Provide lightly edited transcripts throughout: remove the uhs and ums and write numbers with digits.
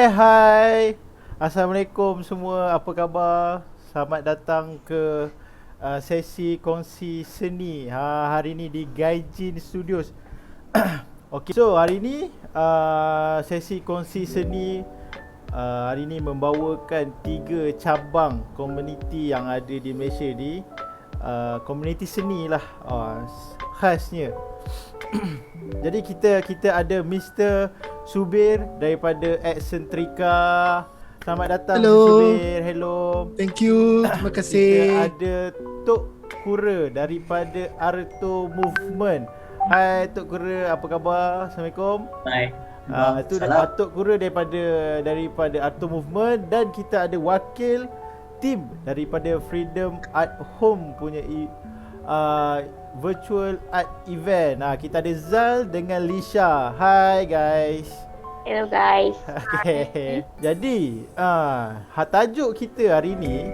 Hai. Assalamualaikum semua. Apa khabar? Selamat datang ke sesi kongsi seni hari ni di Gaijin Studios. Okey, so hari ni sesi kongsi seni hari ni membawakan 3 cabang komuniti yang ada di Malaysia di komuniti seni lah khasnya. Jadi kita ada Mr. Subir daripada Excentrica. Selamat datang. Hello. Mr. Subir. Hello. Thank you. Terima kasih. Kita ada Tok Kura daripada Arto Movement. Hai Tok Kura, apa khabar? Assalamualaikum. Baik. Itu Tok Kura daripada Arto Movement. Dan kita ada wakil tim daripada Freedom Art Home punya virtual art event. Kita ada Zal dengan Lisha. Hai guys. Hello guys. Okay. Jadi tajuk kita hari ni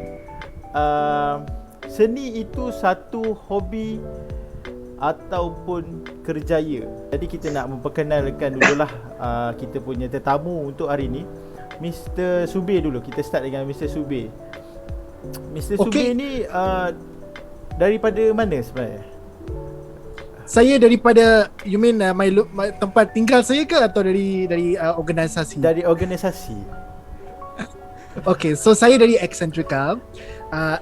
seni itu satu hobi ataupun kerjaya. Jadi kita nak memperkenalkan dululah kita punya tetamu untuk hari ni, Mr. Subir dulu. Kita start dengan Mr. Subir. Mr. Subir ni daripada mana sebenarnya? Saya daripada, you mean my tempat tinggal saya ke atau dari organisasi? Dari organisasi. Okay, so saya dari Excentrica.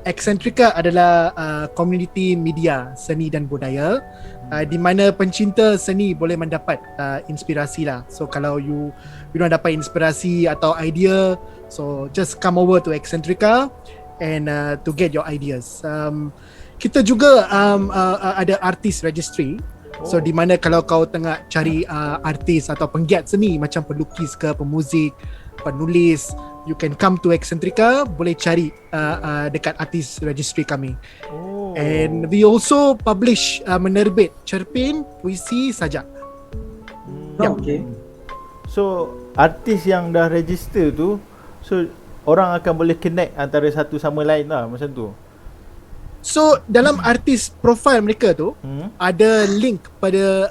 Excentrica adalah community media seni dan budaya, di mana pencinta seni boleh mendapat inspirasi lah. So kalau you nak dapat inspirasi atau idea, so just come over to Excentrica and to get your ideas. Kita juga ada artist registry. So di mana kalau kau tengah cari artis atau penggiat seni macam pelukis ke, pemuzik, penulis, you can come to Excentrica, boleh cari dekat artist registry kami. And we also publish menerbit cerpen, puisi, sajak. Okay. So artis yang dah register tu, so orang akan boleh connect antara satu sama lain lah, macam tu. So dalam artis profile mereka tu ada link pada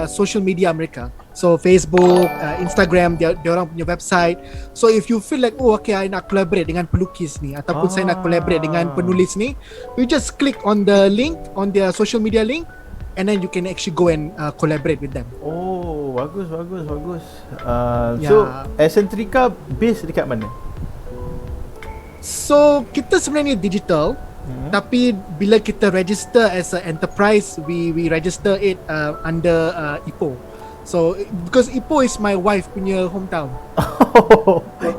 social media mereka. So Facebook, Instagram, dia orang punya website. So if you feel like okay, I nak collaborate dengan pelukis ni ataupun saya nak collaborate dengan penulis ni, you just click on the link on their social media link and then you can actually go and collaborate with them. Oh, bagus. So Excentrica base dekat mana? So kita sebenarnya digital, tapi bila kita register as an enterprise, we register it under Ipoh. So because Ipoh is my wife punya hometown.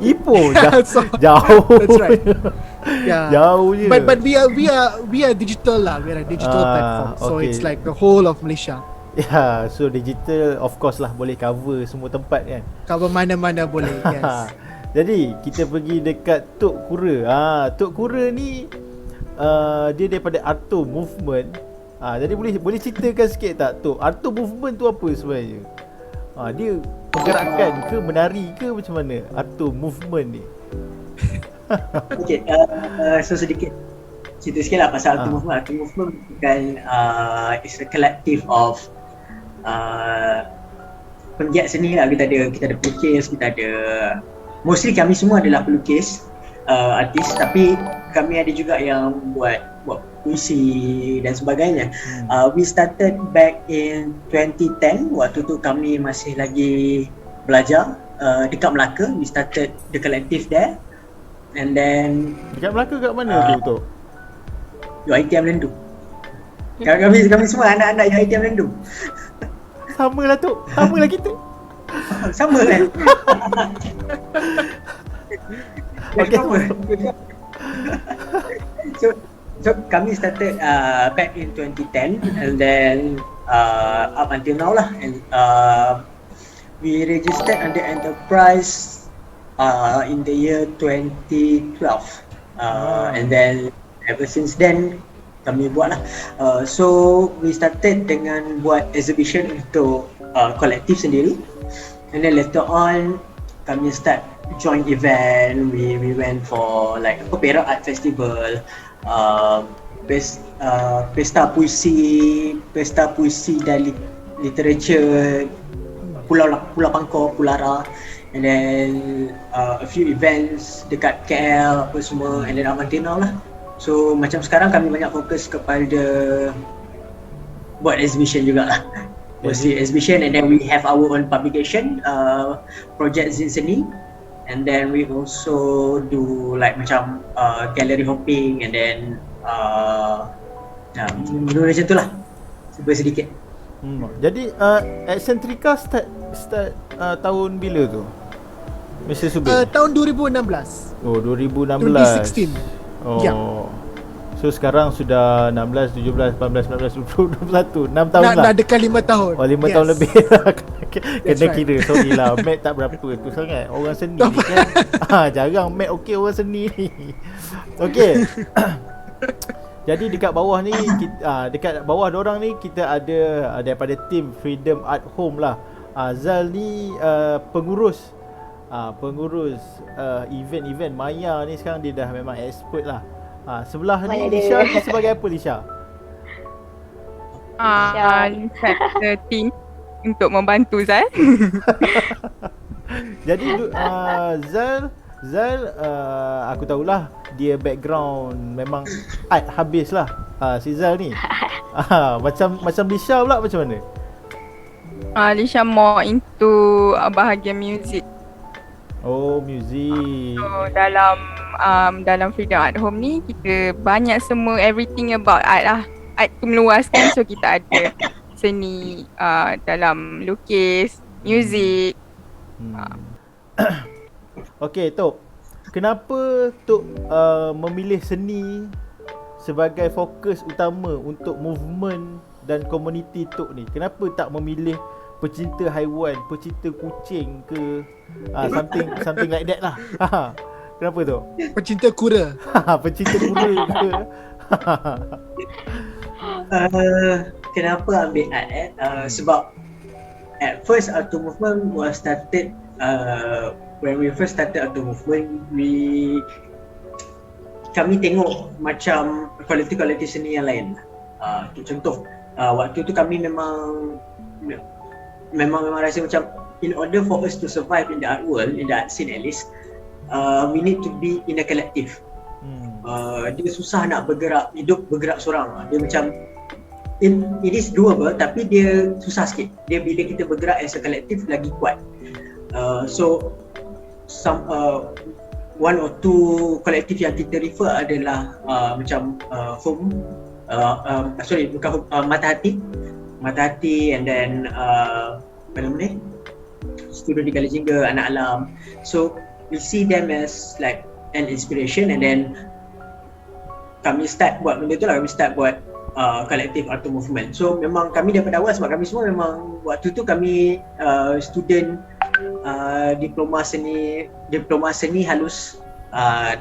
Ipoh So, jauh. That's right. Yeah. Jauh je. But we are digital lah. We are a digital platform. So okay. it's like the whole of Malaysia. Ya, so digital of course lah, boleh cover semua tempat kan. Cover mana-mana boleh. Yes. Jadi kita pergi dekat Tok Kura. Tok Kura ni dia daripada Arto Movement. Jadi boleh ceritakan sikit tak Tok, Arto Movement tu apa sebenarnya? Dia pergerakan ke, menari ke, macam mana Arto Movement ni? Okay, so sedikit cerita sikit lah pasal Arto Movement. Arto Movement bukan it's a collective of penggiat seni lah. Kita ada pelukis, kita ada, mostly kami semua adalah pelukis, artis, tapi kami ada juga yang buat puisi dan sebagainya. We started back in 2010. Waktu tu kami masih lagi belajar dekat Melaka. We started the collective there. And then Dekat Melaka kat mana tu Tok? UiTM Lendu. Kami semua anak-anak UiTM Lendu. Sama lah Tok, sama lah kita. Sama kan? Okay. So kami started back in 2010 and then up until now lah, and we registered under enterprise in the year 2012 and then ever since then kami buat lah. So we started dengan buat exhibition untuk kolektif sendiri, and then later on kami start joint event. We went for like Perak Art Festival, pesta puisi dan literature Pulau Pangkor, Pulara, and then a few events dekat KL apa semua, and then up until now lah. So macam sekarang kami banyak fokus kepada buat exhibition jugalah. Mostly exhibition, and then we have our own publication, project Zin Seni, and then we also do like macam gallery hopping, and then benda macam tu lah, sedikit. Jadi Excentrica start tahun bila tu, Mr. Subin? Tahun 2016. Oh, 2016. 2016. Oh. Ya. So sekarang sudah 16, 17, 18, 19, 20, 21 6 tahun lah. Dah dekat 5 tahun. Oh, 5 tahun lebih. Kena kira. Sorry lah, Mac tak berapa tu sangat. Orang seni ni kan. Jarang Mac okey orang seni ni. Okey. Jadi dekat bawah ni dekat bawah dorang ni kita ada daripada team Freedom at Home lah. Zal ni pengurus event Maya ni sekarang dia dah memang expert lah. Sebelah ni Lisha ni sebagai apa, Lisha? Saya team untuk membantu Zal. Jadi Zal aku tahulah dia background memang art habis lah. Si Zal ni. Macam Lisha pula macam mana? Lisha more into bahagian music. Oh, music. So dalam Freedom at Home ni kita banyak semua everything about art lah. Art tu meluaskan, so kita ada seni dalam lukis, music. Okey, Tok. Kenapa Tok memilih seni sebagai fokus utama untuk movement dan komuniti Tok ni? Kenapa tak memilih pecinta haiwan, pecinta kucing ke something like that lah? Kenapa tu? Pecinta kura. Pecinta kura ke? Kenapa ambil art sebab at first Auto Movement was started when we first started Auto Movement, kami tengok macam kualiti-kualiti seni yang lain. Contoh, waktu tu kami memang rasa macam in order for us to survive in the art world, in the art scene at least, we need to be in a collective. Dia susah nak hidup bergerak seorang. Dia macam it is doable, tapi dia susah sikit. Dia bila kita bergerak as a collective lagi kuat. So one or two collective yang kita refer adalah macam home, bukan Mata Hati, and then apa nama ni, Studio di Kali Jingga, Anak Alam. So we see them as like an inspiration, and then kami start buat benda tu lah. Kami start buat collective Auto Movement. So memang kami daripada awal, sebab kami semua memang waktu tu kami student diploma seni halus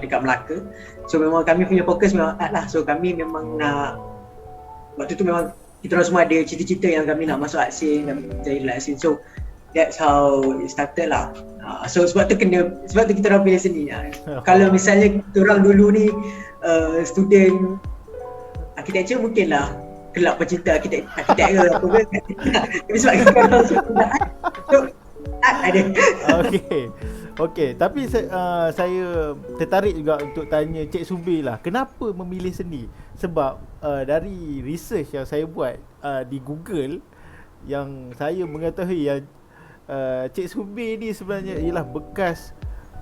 dekat Melaka. So memang kami punya fokus memang art lah. So kami memang nak, waktu tu memang kita orang semua ada cita-cita yang kami nak masuk art scene, kami jadi art scene. So that's how it started lah. So sebab tu kita orang pilih seni. Kalau misalnya kita orang dulu ni student architecture, mungkin lah kelab pecinta arkitek ke apa ke. Tapi sebab kita orang suka art, so art ada. Okey, tapi saya tertarik juga untuk tanya Cik Subir lah, kenapa memilih seni? Sebab dari research yang saya buat di Google, yang saya mengetahui yang Cik Subir ni sebenarnya ialah bekas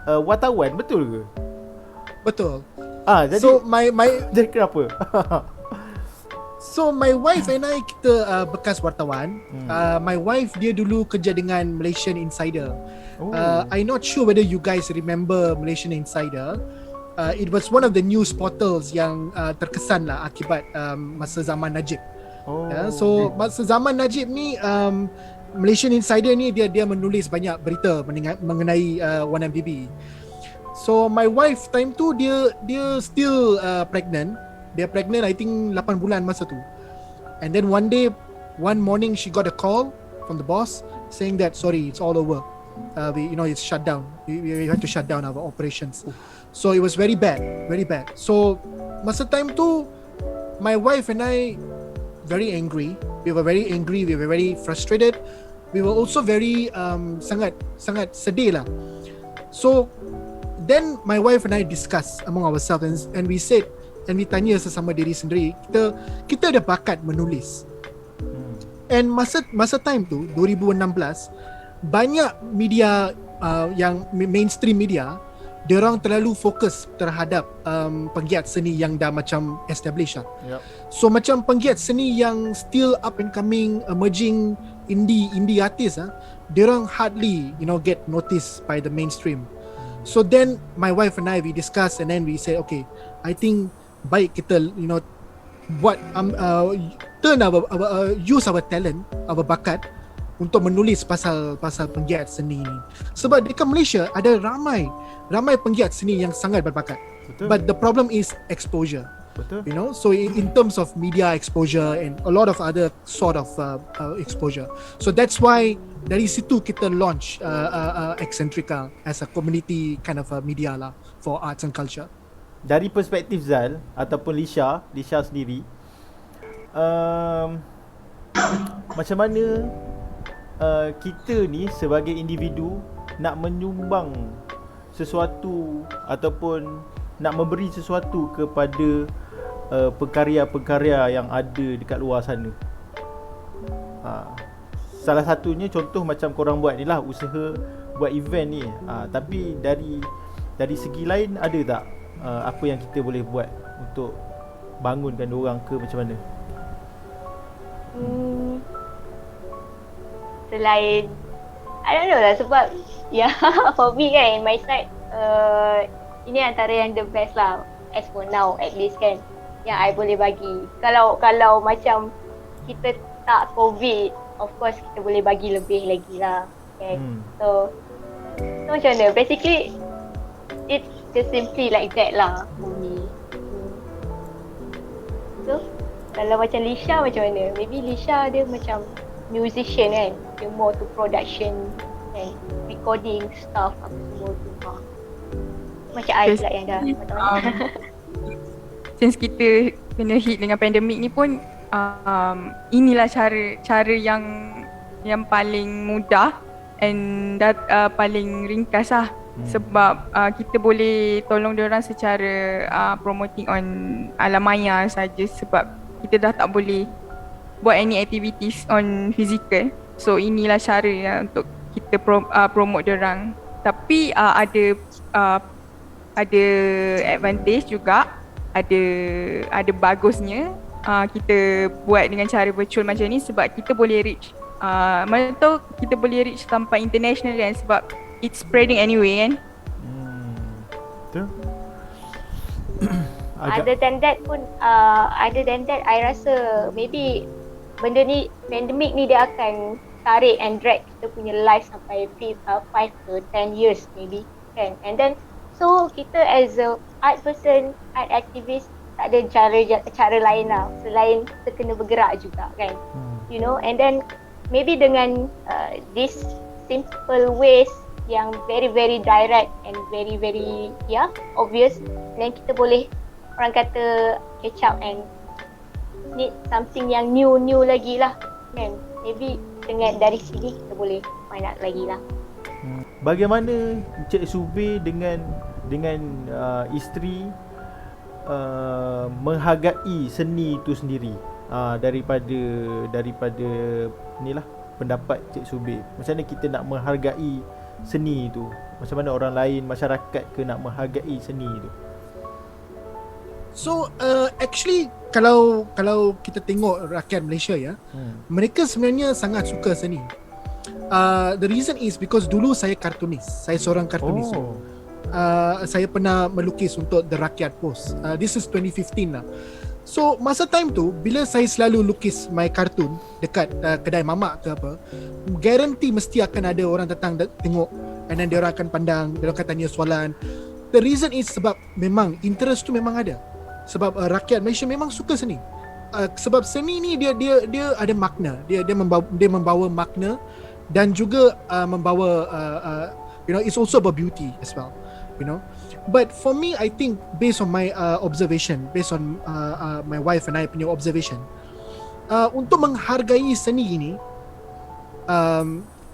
wartawan, betul ke? Betul. Jadi So my jadi kenapa? So my wife and I, kita bekas wartawan. My wife dia dulu kerja dengan Malaysian Insider. I'm not sure whether you guys remember Malaysian Insider. It was one of the news portals yang terkesan lah akibat masa zaman Najib. So masa zaman Najib ni Malaysian Insider ni dia menulis banyak berita mengenai 1MDB. So my wife time tu dia still pregnant. Dia pregnant I think 8 bulan masa tu. And then one morning she got a call from the boss saying that sorry, it's all over. It's shut down. We had to shut down our operations. So it was very bad. So masa time tu my wife and I very angry. We were very angry, we were very frustrated. we were also very sangat sedih lah. So then my wife and I discuss among ourselves and we said, and we tanya sesama diri sendiri, kita ada bakat menulis. And masa time tu 2016, banyak media yang mainstream media, diorang terlalu fokus terhadap penggiat seni yang dah macam established lah. Yep. So macam penggiat seni yang still up and coming, emerging indie artist diorang hardly get noticed by the mainstream. So then my wife and I, we discussed and then we said, okay, I think baik kita buat turn use our talent, our bakat untuk menulis pasal penggiat seni ni. Sebab dekat Malaysia ada ramai penggiat seni yang sangat berbakat. Betul. But the problem is exposure. Betul. So in terms of media exposure and a lot of other sort of exposure. So that's why dari situ kita launch Excentrica as a community kind of media lah for arts and culture. Dari perspektif Zal ataupun Lisha sendiri, macam mana kita ni sebagai individu nak menyumbang sesuatu ataupun nak memberi sesuatu kepada pengkarya-pengkarya yang ada dekat luar sana. Salah satunya contoh macam korang buat ni lah, usaha buat event ni. Tapi dari segi lain ada tak apa yang kita boleh buat untuk bangunkan diorang ke macam mana? Selain I don't know lah, sebab for me kan, in my side ini antara yang the best lah as for now at least kan, yang I boleh bagi. Kalau macam kita tak COVID, of course kita boleh bagi lebih lagi lah kan. So macam mana, basically it's just simply like that lah for me. So kalau macam Lisha macam mana? Maybe Lisha dia macam musician kan, dia more to production and recording stuff apa semua tu. Macam I pula yang dah Since kita kena hit dengan pandemik ni pun, inilah cara yang paling mudah and paling ringkas lah. Sebab kita boleh tolong diorang secara promoting on alam maya saja, sebab kita dah tak boleh buat any activities on physical. So inilah cara untuk kita promote diorang. Tapi ada advantage juga, ada bagusnya kita buat dengan cara virtual macam ni, sebab kita boleh reach mana tahu kita boleh reach sampai international kan, sebab it's spreading anyway kan. Betul. Other than that I rasa maybe benda ni, pandemik ni dia akan tarik and drag kita punya life sampai 5 to 10 years maybe kan. And then so kita as a art person, art activist, tak ada cara lain lah selain kita kena bergerak juga kan. And then maybe dengan this simple ways yang very very direct and very very obvious, then kita boleh, orang kata, catch up and need something yang new lagi lah kan. Maybe dengan dari sini kita boleh find out lagi lah. Bagaimana Encik Subir dengan isteri menghargai seni itu sendiri, daripada inilah pendapat Encik Subir, macam mana kita nak menghargai seni itu, macam mana orang lain, masyarakat ke nak menghargai seni itu? So actually kalau kita tengok rakyat Malaysia mereka sebenarnya sangat suka seni. The reason is because dulu saya kartunis, saya seorang kartunis. Saya pernah melukis untuk The Rakyat Post. This is 2015 lah. So masa time tu, bila saya selalu lukis my cartoon dekat kedai mamak ke apa, guarantee mesti akan ada orang datang tengok, and then dia orang akan pandang, dia orang akan tanya soalan. The reason is sebab memang interest tu memang ada. Sebab rakyat Malaysia memang suka seni. Sebab seni ni dia ada makna. Dia membawa makna, dan juga membawa it's also about beauty as well. But for me, I think based on my observation, based on my wife and I punya observation, untuk menghargai seni ini,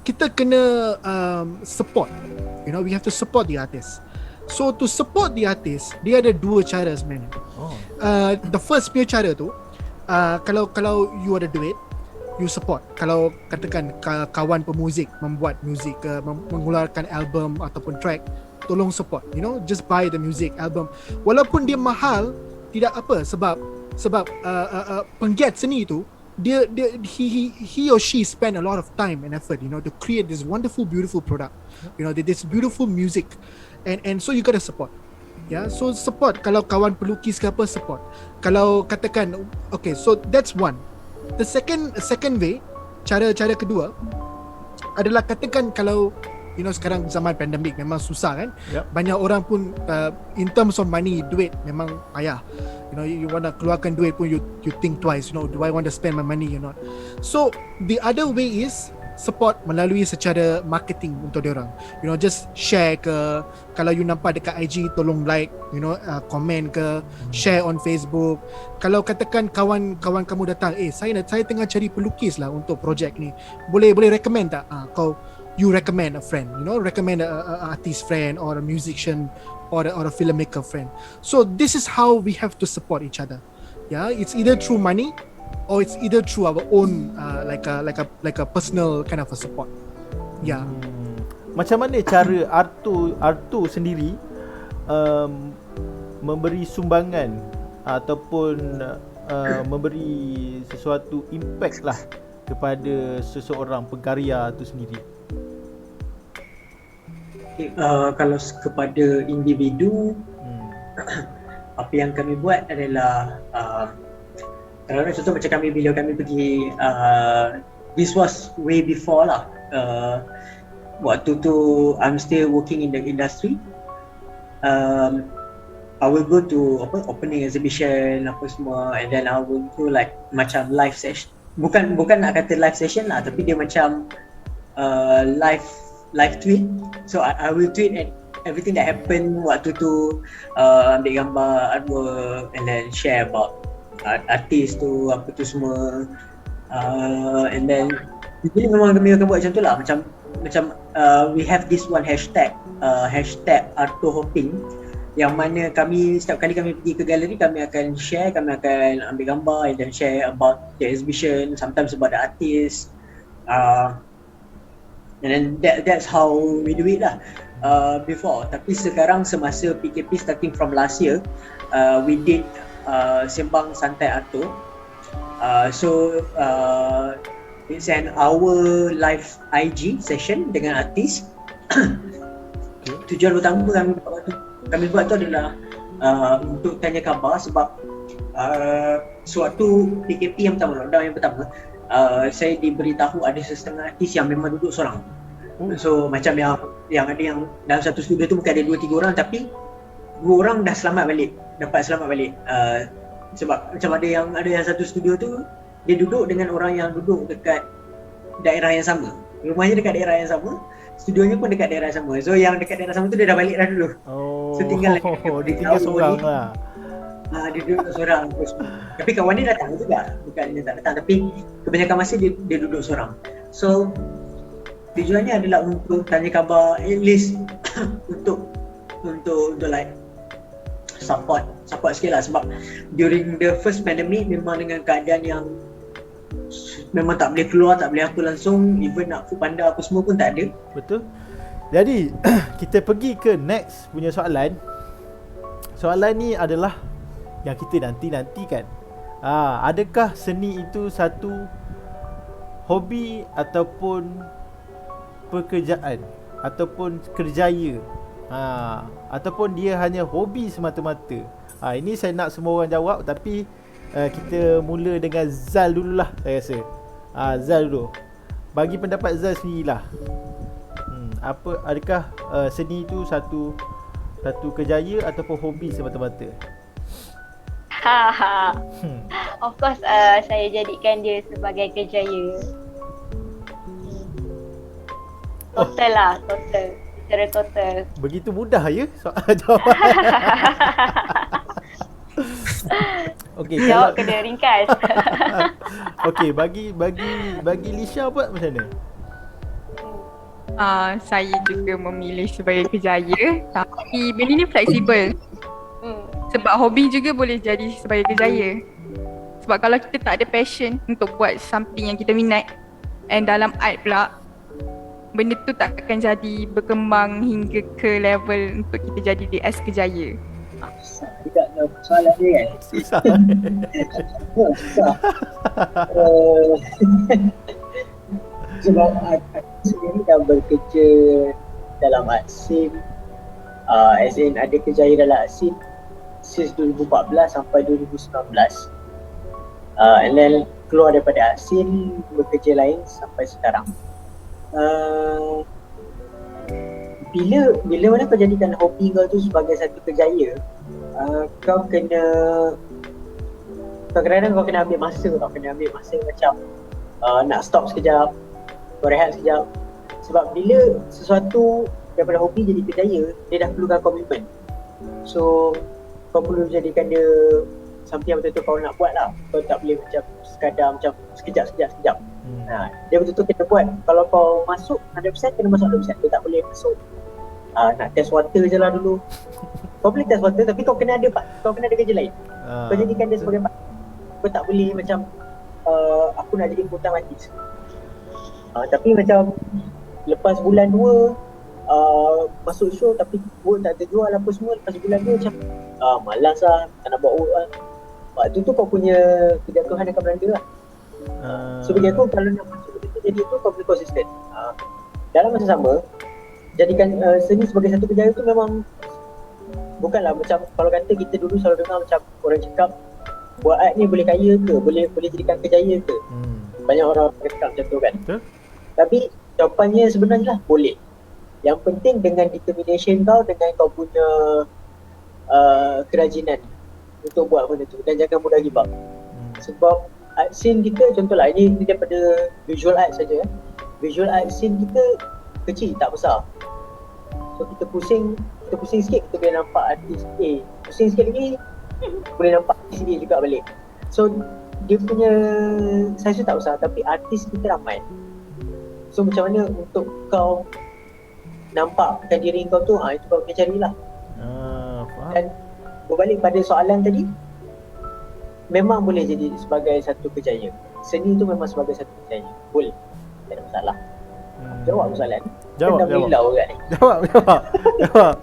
kita kena support. You know, we have to support the artist. So to support the artist, dia ada dua cara sebenarnya. The first punya cara tu, kalau you ada duit, you support. Kalau katakan kawan pemuzik membuat muzik ke, mengeluarkan album ataupun track, tolong support. You know, just buy the music album. Walaupun dia mahal, tidak apa, sebab penggiat seni tu he or she spend a lot of time and effort, you know, to create this wonderful, beautiful product. You know, this beautiful music, and so you gotta support. Yeah, so support. Kalau kawan pelukis ke apa, support. Kalau katakan, okay, so that's one. The second way, cara kedua adalah katakan kalau you know sekarang zaman pandemik memang susah kan. Banyak orang pun in terms of money, duit memang payah. You know, you want to keluarkan duit pun you think twice, you know, do I want to spend my money or not. So the other way is support melalui secara marketing untuk diorang. You know, just share ke, kalau you nampak dekat IG tolong like, you know, komen ke, share on Facebook. Kalau katakan kawan kamu datang, saya tengah cari pelukis lah untuk projek ni, boleh recommend tak? You recommend a friend, you know, recommend a artist friend or a musician or a filmmaker friend. So this is how we have to support each other. Yeah, it's either through money or it's either through our own like a personal kind of a support. Yeah. Macam mana cara Arto sendiri memberi sumbangan ataupun memberi sesuatu impact lah kepada seseorang pengkarya tu sendiri? Kalau kepada individu, apa yang kami buat adalah kalau contoh macam kami bila kami pergi this was way before lah, waktu tu I'm still working in the industry. I will go to opening exhibition apa semua, and then I will do like macam live session, bukan nak kata live session lah, tapi dia macam live tweet. So I will tweet and everything that happened waktu tu, ambil gambar artwork and then share about artis tu apa tu semua, and then jadi memang kami akan buat macam tu lah, macam we have this one hashtag Arto Hopping, yang mana kami setiap kali kami pergi ke galeri, kami akan share, kami akan ambil gambar and then share about the exhibition, sometimes about the artist, and then that's how we do it lah before. Tapi sekarang semasa PKP starting from last year, we did Sembang Santai Arto. So it's an hour live IG session dengan artis. Tujuan utama kami buat tu adalah untuk tanya khabar, sebab sewaktu PKP yang pertama, lockdown yang pertama, saya diberitahu ada sesetengah artis yang memang duduk seorang. So macam yang ada yang dalam satu studio tu mungkin ada 2-3 orang, tapi 2 orang dah dapat selamat balik. Sebab macam ada yang satu studio tu dia duduk dengan orang yang duduk dekat daerah yang sama, rumahnya dekat daerah yang sama, studionya pun dekat daerah yang sama. So yang dekat daerah sama tu dia dah balik dah dulu. So tinggal seorang lah. Dia duduk seorang. Tapi kawan dia datang juga, bukan dia tak datang, tapi kebanyakan masa dia duduk seorang. So tujuannya adalah untuk tanya khabar, at least untuk like support sikit lah, sebab during the first pandemic memang dengan keadaan yang memang tak boleh keluar, tak boleh apa langsung, even nak Foodpanda apa semua pun tak ada. Betul. Jadi kita pergi ke next punya soalan. Soalan ni adalah yang kita nanti-nantikan. Adakah seni itu satu hobi ataupun pekerjaan ataupun kerjaya, ataupun dia hanya hobi semata-mata? Ini saya nak semua orang jawab, tapi kita mula dengan Zal dululah saya rasa. Zal dulu. Bagi pendapat Zal sendirilah. Adakah seni itu satu kerjaya ataupun hobi semata-mata? Of course saya jadikan dia sebagai kerjaya. Total. Secara total. Begitu mudah ya soal jawapan. Okey, jawab kena ringkas. Okey, bagi Lisha buat macam mana? saya juga memilih sebagai kerjaya, tapi benda ni fleksibel. Sebab hobi juga boleh jadi sebagai kerjaya. Sebab kalau kita tak ada passion untuk buat something yang kita minat, and dalam art pula, benda tu tak akan jadi berkembang hingga ke level untuk kita jadi dia as kerjaya. Susah juga jawab soalan ni kan. Susah. Susah. Sebab artis sendiri dah bekerja dalam art scene, as in ada kerjaya dalam art scene since 2014 sampai 2019, and then keluar daripada art scene bekerja lain sampai sekarang. Bila mana kau jadikan hobi kau tu sebagai satu kerjaya, kau kadang-kadang kau kena ambil masa, macam nak stop sekejap, kau rehat sekejap. Sebab bila sesuatu daripada hobi jadi kerjaya, dia dah perlukan komitmen. So kau perlu jadikan dia something yang betul-betul kau nak buat lah. Kau tak boleh macam sekadar macam sekejap. Dia betul-betul kena buat. Kalau kau masuk 100%, kena masuk 100%. Dia tak boleh masuk nak test water je lah dulu. Kau boleh test water tapi kau kena ada kerja lain. Kau jadikan dia sebagai part. Kau tak boleh macam aku nak jadi full time artist. Tapi macam lepas bulan 2 masuk show tapi work tak terjual apa semua, lepas bulan 2 macam malas lah, tak nak buat work lah. Waktu tu kau punya kejatuhan akan melanda lah. So bagi aku kalau nak masuk betul jadi tu kau perlu konsisten. Dalam masa sama jadikan seni sebagai satu kerjaya tu memang bukanlah macam kalau kata kita dulu selalu dengar macam orang cakap buat art ni boleh kaya ke, boleh jadikan kerjaya ke. Banyak orang cakap macam tu kan. Tapi jawapannya sebenarnya lah boleh. Yang penting dengan determination kau, dengan kau punya kerajinan untuk buat benda tu, dan jangan mudah give up. Sebab art scene kita, contohlah ini daripada visual art saja. Visual art scene kita kecil, tak besar. So kita pusing sikit, kita boleh nampak artis A. Pusing sikit lagi, boleh nampak artis B juga balik. So dia punya size tu tak besar, tapi artis kita ramai. So macam mana untuk kau nampakkan diri kau tu, itu kau kena carilah. Faham. Dan berbalik pada soalan tadi, memang boleh jadi sebagai satu kerjaya. Seni tu memang sebagai satu kerjaya. Boleh, tak ada masalah. Jawab soalan. Jawab. Kan? Jawab.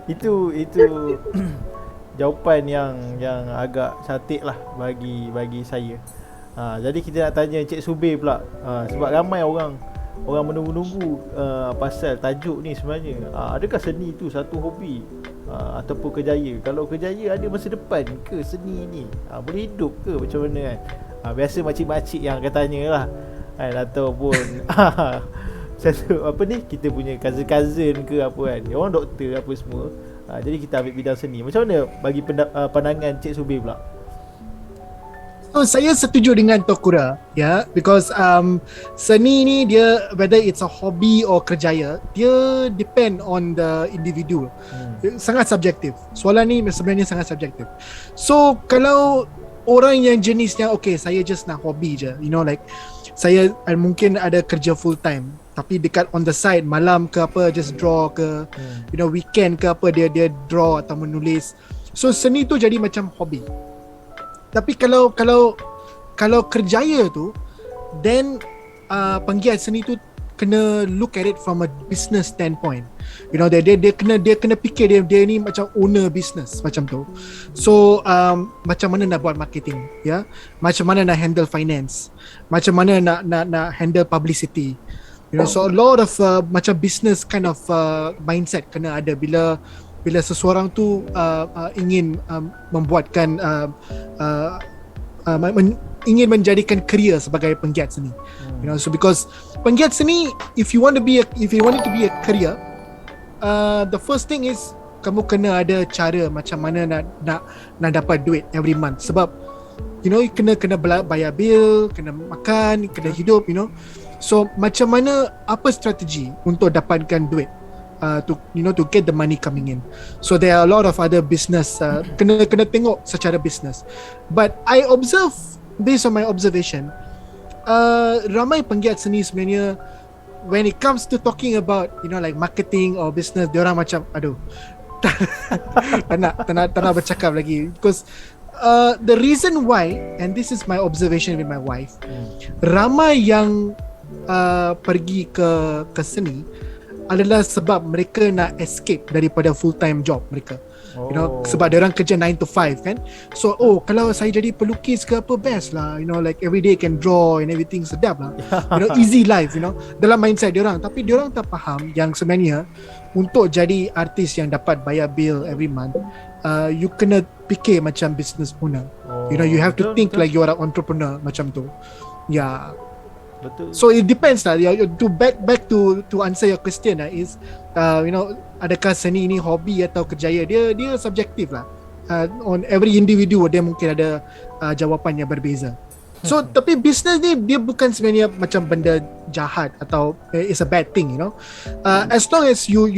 Itu jawapan yang agak cantik lah bagi saya. Jadi kita nak tanya Cik Subir pula. Sebab ramai orang menunggu-nunggu pasal tajuk ni sebenarnya. Adakah seni tu satu hobi ataupun kerjaya? Kalau kerjaya ada masa depan ke seni ni? Boleh hidup ke macam mana kan? Biasa makcik-makcik yang akan tanya lah kan, ataupun satu apa ni, kita punya cousin ke apa kan, orang doktor apa semua. Jadi kita ambil bidang seni. Macam mana bagi pandangan Cik Subir pula? So saya setuju dengan Tokura, because seni ni dia, whether it's a hobby or kerjaya, dia depend on the individual. Sangat subjektif. Soalan ni sebenarnya sangat subjektif. So kalau orang yang jenisnya saya just nak hobi je, like saya mungkin ada kerja full time, tapi dekat on the side malam ke apa just draw ke, weekend ke apa dia draw atau menulis. So seni tu jadi macam hobi. Tapi kalau kerjaya tu, then penggiat seni tu kena look at it from a business standpoint. Dia kena fikir dia ni macam owner business macam tu. So macam mana nak buat marketing, macam mana nak handle finance, macam mana nak handle publicity. So a lot of macam business kind of mindset kena ada bila seseorang tu ingin membuatkan ingin menjadikan career sebagai penggiat seni. So because penggiat seni, if you want it to be a career, the first thing is kamu kena ada cara macam mana nak dapat duit every month. Sebab kena bayar bill, kena makan, kena hidup, So macam mana, apa strategi untuk dapatkan duit to get the money coming in. So there are a lot of other business, kena tengok secara business. But I observe, based on my observation, ramai penggiat seni sebenarnya when it comes to talking about like marketing or business, diorang macam aduh tak nak bercakap lagi, because the reason why, and this is my observation with my wife, ramai yang pergi ke seni adalah sebab mereka nak escape daripada full time job mereka. Sebab dia orang kerja 9 to 5 kan. So kalau saya jadi pelukis ke apa, best lah, like every day can draw and everything, sedap lah. Easy life, dalam mindset dia orang. Tapi dia orang tak faham yang sebenarnya untuk jadi artis yang dapat bayar bill every month, you kena fikir macam business owner. You have to think like you are an entrepreneur macam tu. Yeah. Betul. So it depends lah. To back to answer your question is, adakah seni ini hobi atau kerjaya? Dia subjektif lah. On every individu dia mungkin ada jawapan yang berbeza. So tapi business ni dia bukan sebenarnya macam benda jahat atau it's a bad thing, as long as you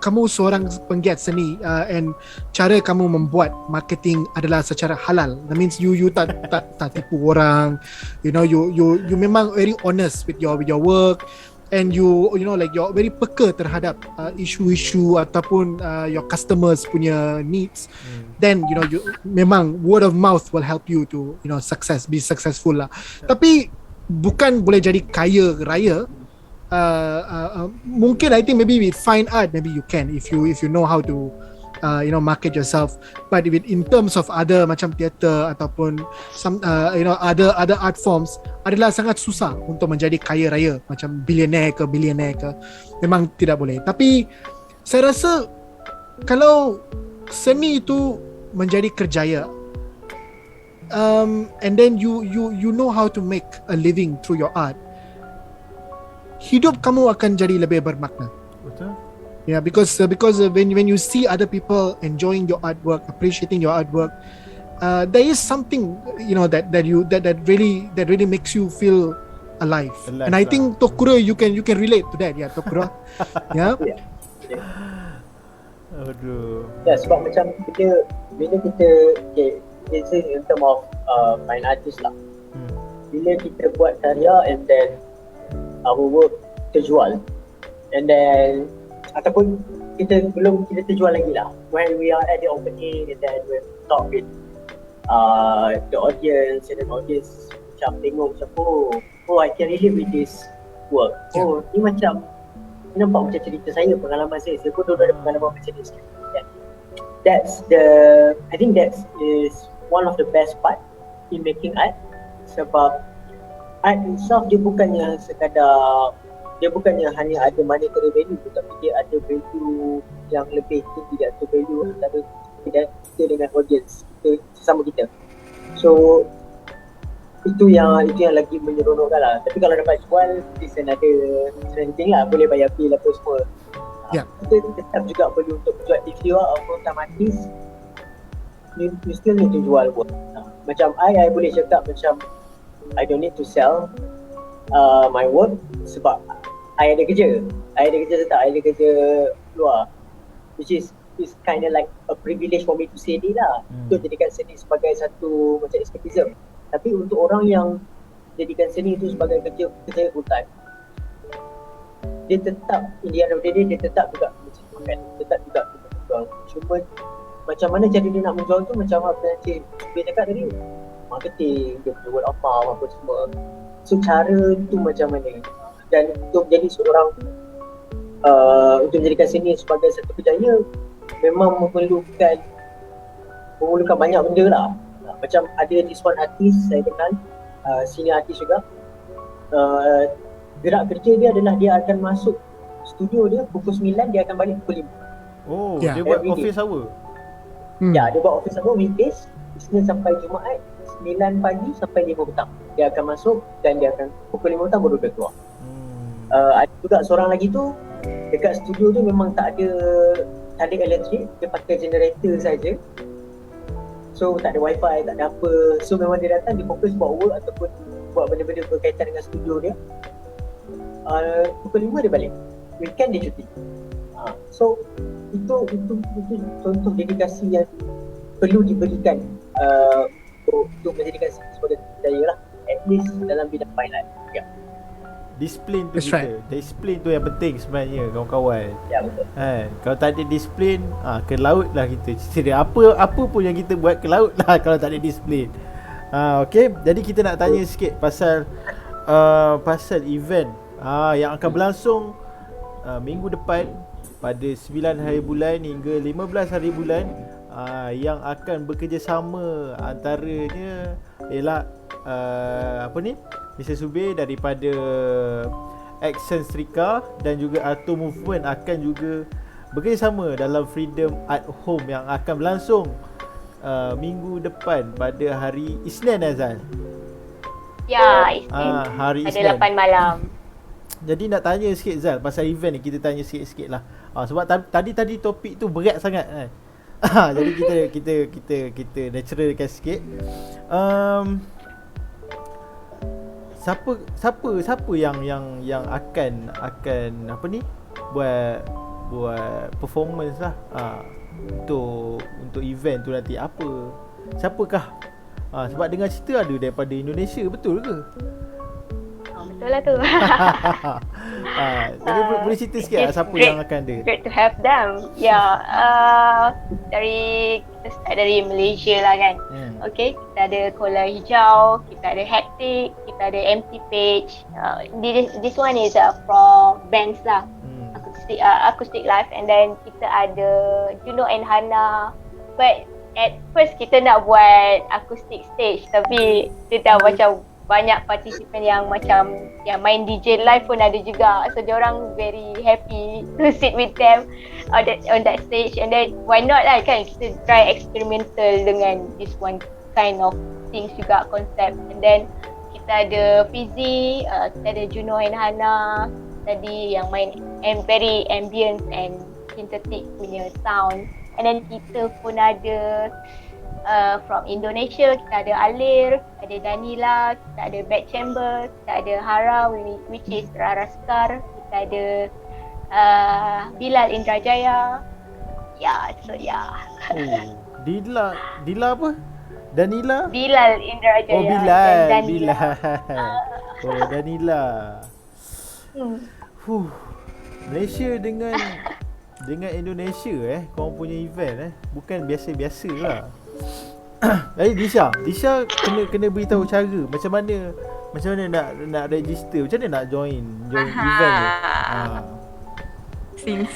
kamu seorang penggiat seni, and cara kamu membuat marketing adalah secara halal. That means you tak tipu orang, you memang very honest with your work, and you're very peka terhadap isu-isu ataupun your customers punya needs, then you memang word of mouth will help you to be successful lah. Tapi bukan boleh jadi kaya raya. Mungkin I think maybe with fine art maybe you can, if you know how to market yourself. But in terms of other macam theater ataupun some other art forms, adalah sangat susah untuk menjadi kaya raya macam billionaire ke memang tidak boleh. Tapi saya rasa kalau seni itu menjadi kerjaya, and then you know how to make a living through your art, hidup kamu akan jadi lebih bermakna. Betul. Yeah, because when you see other people enjoying your artwork, appreciating your artwork, there is something that really makes you feel alive. And I think Tokuro, you can relate to that, yeah, Tokuro. Yeah. Aduh. Ya, sebab macam bila kita this is in term of fine artist lah. Bila kita buat karya and then our work terjual, and then ataupun kita terjual lagi lah, when we are at the opening and then we talk with the audience, and then audience macam tengok macam I can relate with this work. Ni macam ni nampak macam cerita saya, pengalaman saya pun ada pengalaman macam ni sikit. I think that is one of the best part in making art, sebab art itself dia bukannya hanya ada monetary value, tapi dia ada value yang lebih tinggi, dia ada value antara kita dengan audience kita, sesama kita. So itu yang lagi menyeronokkan lah. Tapi kalau dapat jual, it's another thing lah, boleh bayar bill apa semua. Kita tetap juga perlu untuk jual. If you are a full-time artist, you still need to jual pun. Macam I boleh cakap macam I don't need to sell my work sebab I ada kerja. I ada kerja luar, which is kind of like a privilege for me to say ni lah, untuk jadikan seni sebagai satu macam escapism. Tapi untuk orang yang jadikan seni itu sebagai kerja full time, dia tetap in the end of the day, dia tetap juga mencari makan, tetap juga menjual. Cuma macam mana cara dia nak menjual tu, macam apa yang Cik Subir cakap tadi, marketing, dia punya word of mouth apa semua. So cara tu macam mana, dan untuk jadi seorang untuk menjadikan seni sebagai satu kerjaya, memang memerlukan banyak benda lah. Macam ada this one artis saya kenal, senior artis juga, gerak kerja dia adalah dia akan masuk studio dia pukul 9, dia akan balik pukul 5. Dia buat office hour. Ya, dia buat office hour weekdays, Isnin sampai Jumaat, 9 pagi sampai 5 petang. Dia akan masuk dan dia akan pukul 5 petang baru dia keluar. Ada juga seorang lagi tu, dekat studio tu memang tak ada elektrik, dia pakai generator saja. So tak ada wifi, tak ada apa. So memang dia datang, dia fokus buat work ataupun buat benda-benda berkaitan dengan studio dia. Pukul 5 dia balik, weekend dia cuti. So itu contoh dedikasi yang perlu diberikan untuk menjadikan sebagai kerjaya lah, at least dalam bidang fine art. Disiplin tu That's kita. right. Disiplin tu yang penting sebenarnya kawan-kawan. Ya, betul. Kalau tak ada disiplin, ke laut lah kita. Cerita apa pun yang kita buat ke laut lah kalau tak ada disiplin. Okay, jadi kita nak tanya sikit pasal event yang akan berlangsung minggu depan pada 9 hari bulan hingga 15 hari bulan, yang akan bekerjasama antaranya ialah Mr. Subir daripada Excentrica dan juga Arto Movement akan juga bekerjasama dalam Freedom at Home yang akan berlangsung minggu depan pada hari Isnin, Azal. Ya, Isnin. Hari Pada Isnin. 8 malam. Jadi nak tanya sikit Zal pasal event ni, kita tanya sikit-sikit lah. Sebab tadi topik tu berat sangat kan. Jadi kita naturalkan sikit. Siapa yang akan apa ni buat performance lah untuk event tu nanti, siapakah? Sebab dengar cerita ada daripada Indonesia, betul ke? Betul lah tu. Jadi boleh cerita sikit lah siapa yang akan ada. Great to have them. Kita start dari Malaysia lah kan. Okay, kita ada Kola Hijau, kita ada Hectic, kita ada Empty Page. This one is from bands lah. Acoustic live, and then kita ada Juno and Hana. But at first kita nak buat acoustic stage, tapi dia dah macam banyak participant yang macam yang main DJ live pun ada juga, so diorang very happy to sit with them on that stage. And then why not lah kan, kita try experimental dengan this one kind of things juga, concept. And then kita ada Fizzy, kita ada Juno and Hana tadi yang main very ambient and synthetic punya sound. And then kita pun ada from Indonesia, kita ada Alir, kita ada Danila, kita ada Bad Chamber, kita ada Hara which is Rara Skar, kita ada Bilal Indrajaya. Dila apa? Danila? Bilal Indrajaya. Oh, Bilal. Dan Bilal. Oh, Danila. Malaysia dengan Indonesia korang punya event bukan biasa-biasa lah. Jadi Disha kena beritahu cara macam mana nak register, macam mana nak join event ni. Since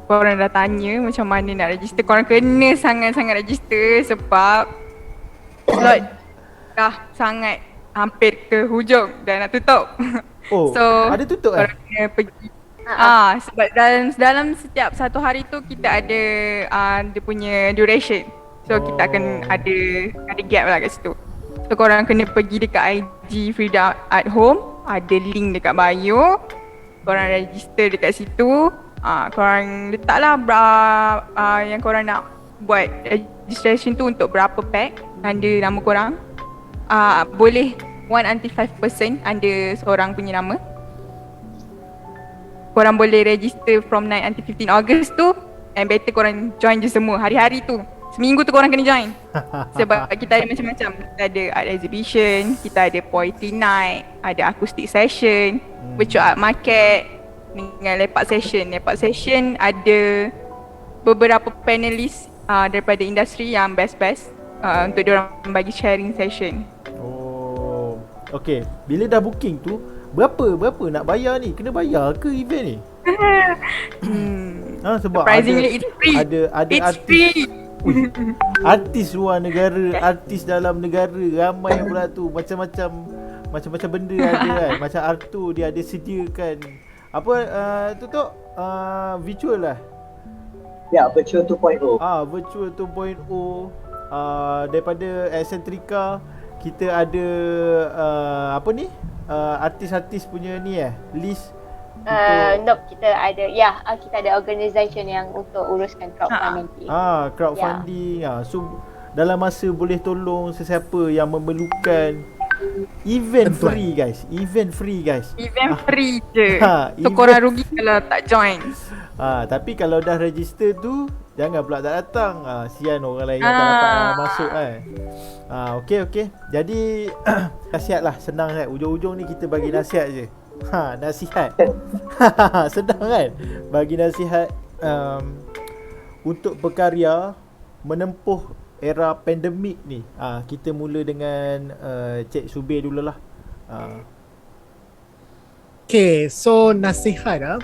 korang dah tanya macam mana nak register, korang kena sangat-sangat register sebab slot dah sangat hampir ke hujung dan nak tutup. Oh, so ada tutup korang kena pergi. Sebab dalam setiap satu hari tu kita ada dia punya duration. So kita akan ada gap lah kat situ. So korang kena pergi dekat IG Freedom at Home, ada link dekat bio. Korang register dekat situ. Korang letaklah yang korang nak buat registration tu untuk berapa pack, tanda nama korang. Boleh 1 until 5 person under seorang punya nama. Korang boleh register from 9 until 15 August tu, and better korang join je semua hari-hari tu. Seminggu tu korang kena join. Sebab kita ada macam-macam. Kita ada art exhibition, kita ada poetry night, ada acoustic session, virtual art market dengan lepak session. Lepak session ada beberapa panelis daripada industri yang best-best untuk diorang bagi sharing session. Oh, okay. Bila dah booking tu, berapa nak bayar ni? Kena bayar ke event ni? Sebab surprisingly it's free. Ada It's artis, free. artis luar negara, artis dalam negara, ramai pula tu, macam-macam benda ada kan. Macam Arto dia ada sediakan apa virtual lah. Ya, Virtual 2.0. Virtual 2.0. Daripada Excentrica kita ada artis-artis punya ni list. Nope, kita ada organisation yang untuk uruskan crowdfunding. Crowdfunding. So dalam masa boleh tolong sesiapa yang memerlukan. Event free guys. Event free je. So korang rugi kalau tak join. Tapi kalau dah register tu, jangan pula tak datang. Sian orang lain yang tak dapat masuk kan. Okey. Jadi nasihat lah, senang kan. Ujung-ujung ni kita bagi nasihat je. Nasihat. Senang kan? Bagi nasihat untuk berkarya menempuh era pandemik ni. Kita mula dengan Cik Subir dululah. Okay, so nasihat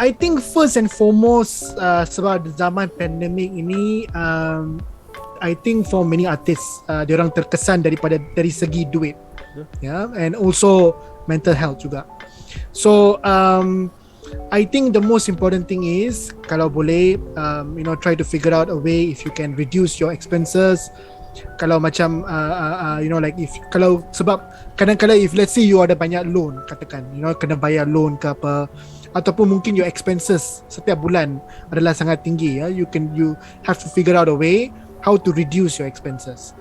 I think first and foremost sebab zaman pandemik ini I think for many artists diorang terkesan dari segi duit, and also mental health juga. So I think the most important thing is kalau boleh try to figure out a way if you can reduce your expenses. Kalau macam kalau sebab kadang-kadang if let's say you ada banyak loan, katakan kena bayar loan ke apa, ataupun mungkin your expenses setiap bulan adalah sangat tinggi, you have to figure out a way how to reduce your expenses.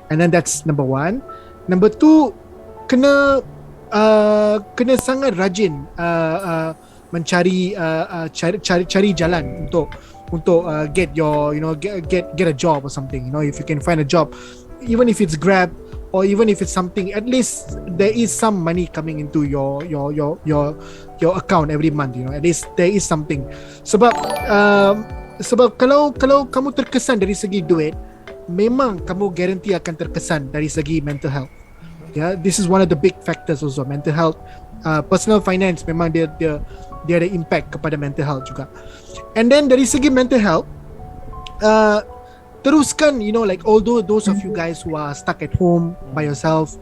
And then that's number one. Number two, kena sangat rajin mencari cari jalan untuk get your get a job or something. If you can find a job, even if it's Grab or even if it's something, at least there is some money coming into your account every month. At least there is something. Sebab kalau kamu terkesan dari segi duit, memang kamu guarantee akan terkesan dari segi mental health. This is one of the big factors also. Mental health, personal finance memang dia ada impact kepada mental health juga. And then dari segi mental health, teruskan although those of you guys who are stuck at home by yourself,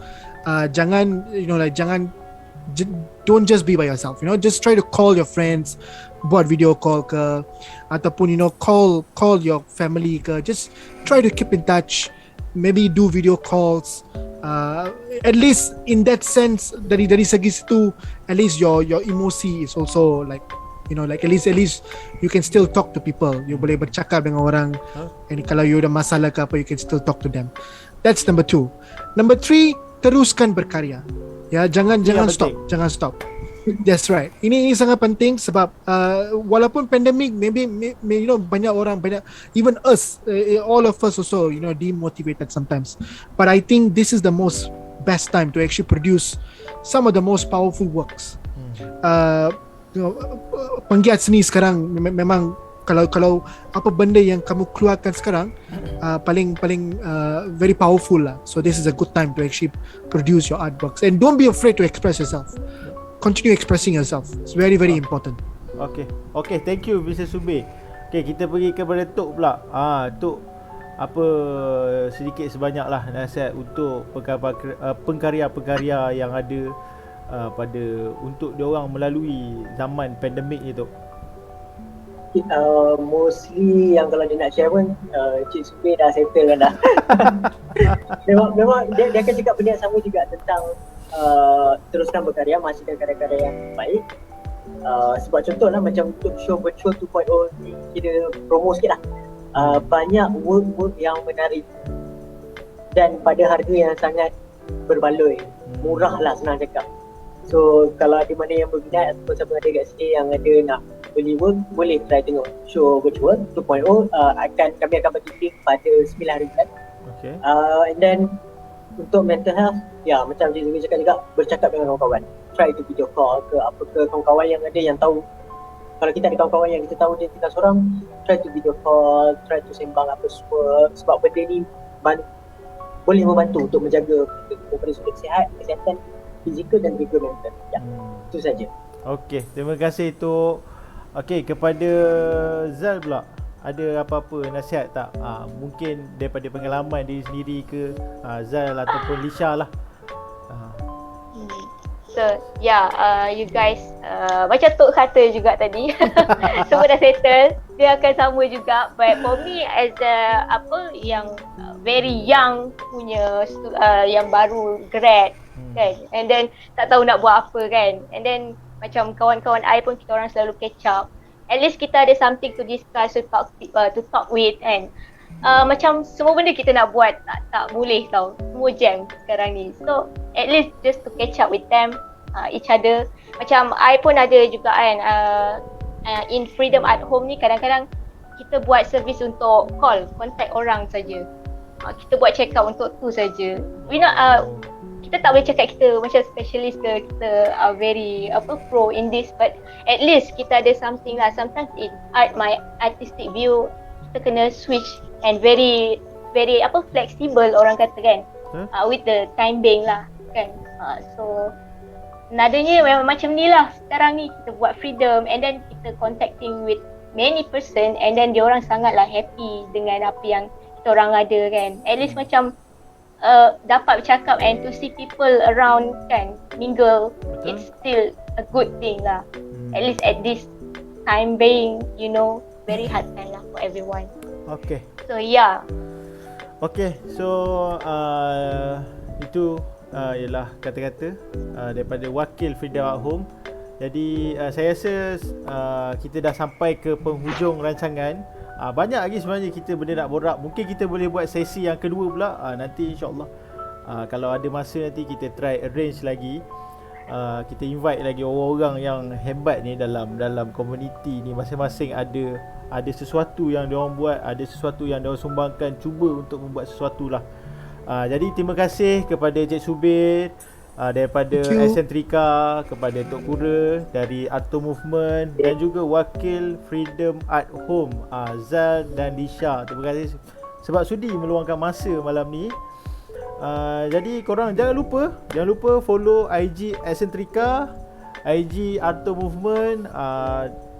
don't just be by yourself. Just try to call your friends, buat video call ke, ataupun call your family ke. Just try to keep in touch, maybe do video calls. At least in that sense, dari segi situ, at least your emosi is also at least you can still talk to people. You boleh bercakap dengan orang, and kalau you ada masalah ke apa, you can still talk to them. That's number 2. Number 3, teruskan berkarya. Jangan stop. That's right. Ini sangat penting sebab walaupun pandemic, maybe banyak orang, even us, all of us also demotivated sometimes. But I think this is the most best time to actually produce some of the most powerful works. Penggiat seni sekarang memang kalau apa benda yang kamu keluarkan sekarang paling very powerful lah. So this is a good time to actually produce your artworks, and don't be afraid to express yourself. Continue expressing yourself. It's very very important. Okay, thank you Mr. Subir. Okay, kita pergi kepada Tok pula. Tok, apa sedikit sebanyak lah nasihat untuk pengkarya-pengkarya yang ada untuk diorang melalui zaman pandemik ni, Tok. Mostly yang kalau dia nak share pun Cik Subir dah settle kan dah. memang dia akan cakap benda yang sama juga tentang teruskan berkarya, masihkan karya-karya yang baik. Sebab contoh lah macam untuk show Virtual 2.0 ni, kita promo sikit lah. Banyak work yang menarik dan pada harga yang sangat berbaloi, murah lah senang cakap. So kalau ada mana yang berminat ataupun siapa ada kat sini yang ada nak beli work, boleh try tengok show Virtual 2.0. Kami akan bagi link pada 9 hari bulan. Okay. And then untuk mental health, macam Cik Zumi cakap juga, bercakap dengan kawan-kawan. Try to video call ke apa ke, kawan-kawan yang ada yang tahu. Kalau kita ada kawan-kawan yang kita tahu dia tinggal seorang, try to video call, try to sembang apa semua. Sebab benda ni boleh membantu untuk menjaga daripada sudut kesihatan fizikal dan juga mental. Itu saja. Okey, terima kasih Tok. Okey, kepada Zal pula, ada apa-apa nasihat tak? Mungkin daripada pengalaman diri sendiri ke, Zal ataupun Lisha lah. So you guys macam Tok kata juga tadi, semua dah settle, dia akan sama juga. But for me as yang very young punya yang baru grad kan, and then tak tahu nak buat apa kan, and then macam kawan-kawan I pun kita orang selalu catch up. At least kita ada something to discuss, to talk with, and macam semua benda kita nak buat tak boleh tau, semua jam sekarang ni. So at least just to catch up with them, each other. Macam I pun ada juga kan, in Freedom at Home ni kadang-kadang kita buat servis untuk contact orang saja. kita buat check up untuk tu saja. We not kita tak boleh cakap kita macam specialist ke, kita are very pro in this, but at least kita ada something lah. Sometimes in art, my artistic view, kita kena switch and very flexible orang kata kan, with the time being lah kan. So nadanya memang macam ni lah sekarang ni, kita buat freedom and then kita contacting with many person and then diorang sangatlah happy dengan apa yang kita orang ada kan. At least macam dapat bercakap and to see people around kan, mingle. Betul. It's still a good thing lah. At least at this time being, very hard time lah for everyone. Okay. So yeah. Okay, so itu ialah kata-kata daripada wakil Freedom at Home. Jadi saya rasa kita dah sampai ke penghujung rancangan. Banyak lagi sebenarnya kita benda nak borak. Mungkin kita boleh buat sesi yang kedua pula nanti insyaAllah. Kalau ada masa nanti kita try arrange lagi. Kita invite lagi orang-orang yang hebat ni dalam komuniti ni. Masing-masing ada sesuatu yang diorang buat, ada sesuatu yang diorang sumbangkan, cuba untuk membuat sesuatu lah. Jadi terima kasih kepada Cik Subir, daripada Eccentrica, kepada Tok Kura dari Arto Movement dan juga wakil Freedom at Home Zal dan Disha. Terima kasih sebab sudi meluangkan masa malam ni. Jadi korang jangan lupa follow IG Eccentrica, IG Arto Movement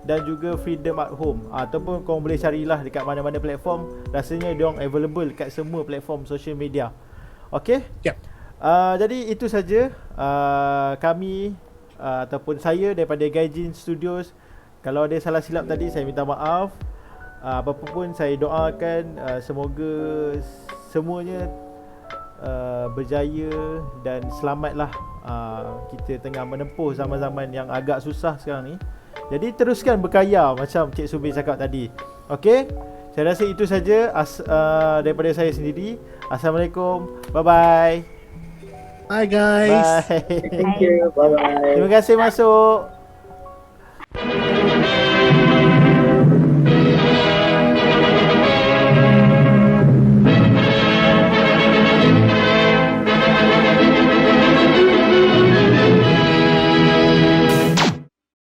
dan juga Freedom at Home, ataupun korang boleh carilah dekat mana-mana platform. Rasanya diorang available dekat semua platform social media. Okay? Yep. Jadi itu saja kami ataupun saya daripada Gaijin Studios. Kalau ada salah silap tadi, saya minta maaf. Apa pun saya doakan semoga semuanya berjaya dan selamatlah. Kita tengah menempuh zaman-zaman yang agak susah sekarang ni. Jadi teruskan berkaya macam Cik Subir cakap tadi. Okey? Saya rasa itu saja daripada saya sendiri. Assalamualaikum. Bye-bye. Bye guys. Bye. Thank you. Bye bye. Terima kasih masuk.